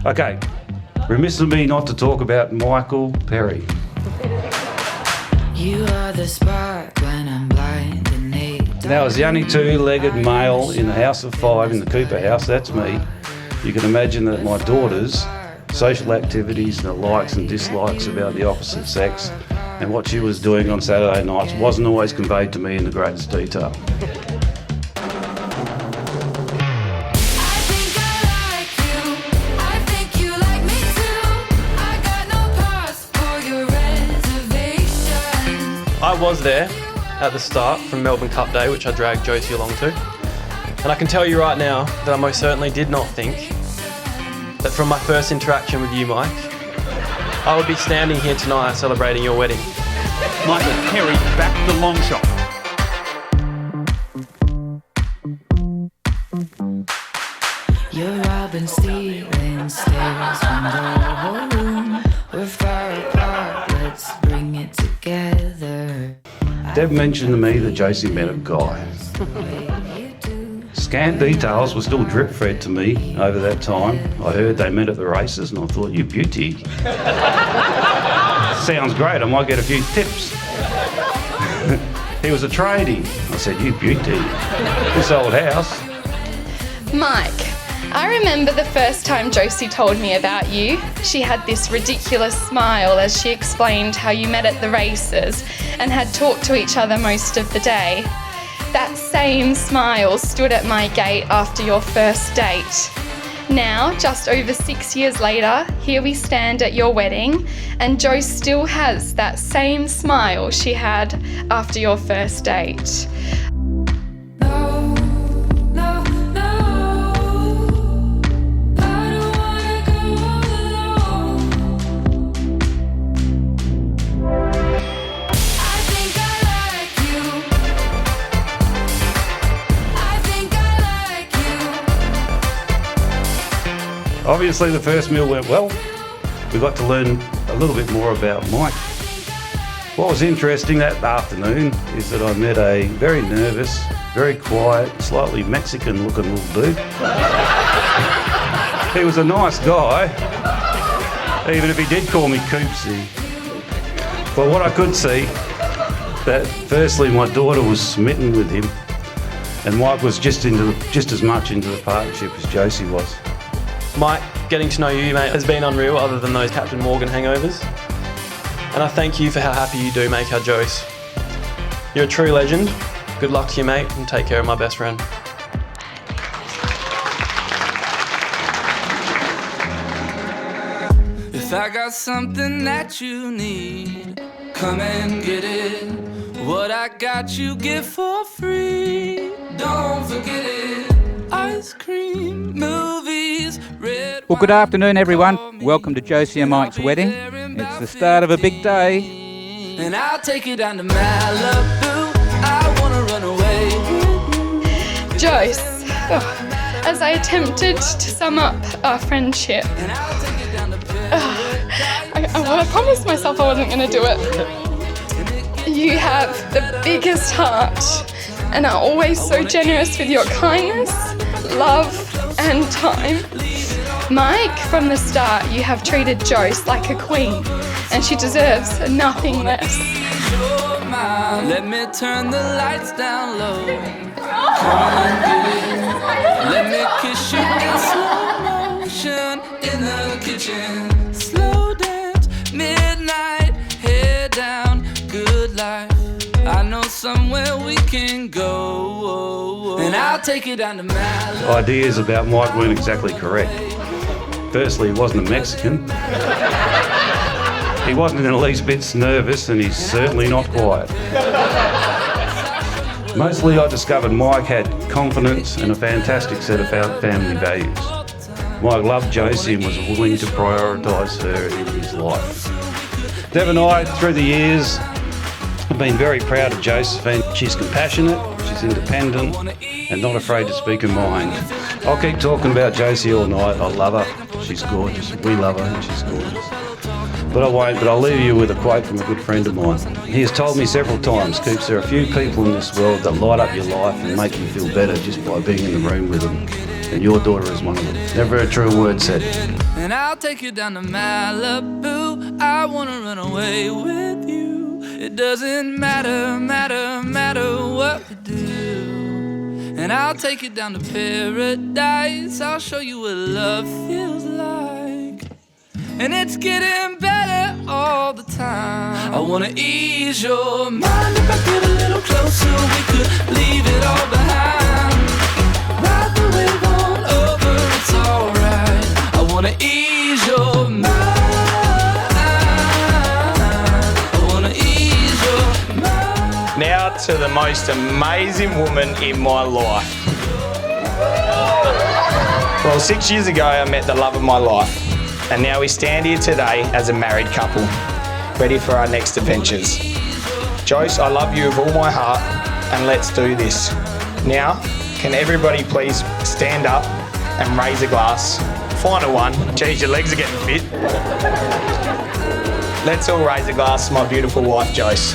Okay, remiss of me not to talk about Michael Perry. You are the spark when I'm blind and naked. Now, as the only two-legged male in the house of five in the Cooper house, that's me, you can imagine that my daughter's social activities and the likes and dislikes about the opposite sex and what she was doing on Saturday nights wasn't always conveyed to me in the greatest detail. I was there at the start from Melbourne Cup Day, which I dragged Josie along to. And I can tell you right now that I most certainly did not think that from my first interaction with you, Mike, I would be standing here tonight celebrating your wedding. Michael Perry back the long shot. You're robbing, stealing, stairs from the whole room. We're far apart, let's bring it together. Deb mentioned to me that Josie met a guy. Scant details were still drip-fed to me over that time. I heard they met at the races and I thought, you beauty. Sounds great, I might get a few tips. He was a tradie. I said, you beauty. This old house. Mike, I remember the first time Josie told me about you. She had this ridiculous smile as she explained how you met at the races and had talked to each other most of the day. That same smile stood at my gate after your first date. Now, just over 6 years later, here we stand at your wedding, and Jo still has that same smile she had after your first date. Obviously, the first meal went well. We got to learn a little bit more about Mike. What was interesting that afternoon is that I met a very nervous, very quiet, slightly Mexican-looking little dude. He was a nice guy, even if he did call me Coopsy. But what I could see, that firstly my daughter was smitten with him, and Mike was just as much into the partnership as Josie was. Mike, getting to know you, mate, has been unreal other than those Captain Morgan hangovers. And I thank you for how happy you do make our Joes. You're a true legend. Good luck to you, mate, and take care of my best friend. If I got something that you need, come and get it. What I got you get for free. Don't forget it. Ice cream, movies, red. Well, good afternoon, everyone. Welcome to Josie and Mike's wedding. It's the start of a big day. And I'll take you down to Malibu. I wanna run away. Jose, as I attempted to sum up our friendship, I promised myself I wasn't going to do it. You have the biggest heart and are always so generous with your kindness, love and time. Mike, from the start, you have treated Jose like a queen, and she deserves nothing less. Let me turn the lights down low. Come and get it. Let me kiss you in slow motion in the kitchen. Slow dance, midnight, head down, good life. I know somewhere we can go, and I'll take you down to Malibu. Ideas about Mike weren't exactly correct. Firstly, he wasn't a Mexican. He wasn't in the least bit nervous, and he's certainly not quiet. Mostly I discovered Mike had confidence and a fantastic set of family values. Mike loved Josie and was willing to prioritise her in his life. Deb and I, through the years, have been very proud of Josephine. She's compassionate, she's independent, and not afraid to speak her mind. I'll keep talking about Josie all night. I love her. She's gorgeous. We love her and she's gorgeous. But I won't, but I'll leave you with a quote from a good friend of mine. He has told me several times, Coops, there are a few people in this world that light up your life and make you feel better just by being in the room with them. And your daughter is one of them. Never a true word said. And I'll take you down to Malibu. I wanna run away with you. It doesn't matter what we do. And I'll take you down to paradise. I'll show you what love feels like. And it's getting better all the time. I wanna ease your mind. If I get a little closer, we could leave it all behind. Ride the wave on over, it's alright. I wanna ease your mind. I wanna ease your mind. Now to the most amazing woman in my life. Well, 6 years ago I met the love of my life, and now we stand here today as a married couple, ready for our next adventures. Joyce, I love you with all my heart, and let's do this. Now, can everybody please stand up and raise a glass? Final one. Geez, your legs are getting fit. Let's all raise a glass to my beautiful wife, Joyce.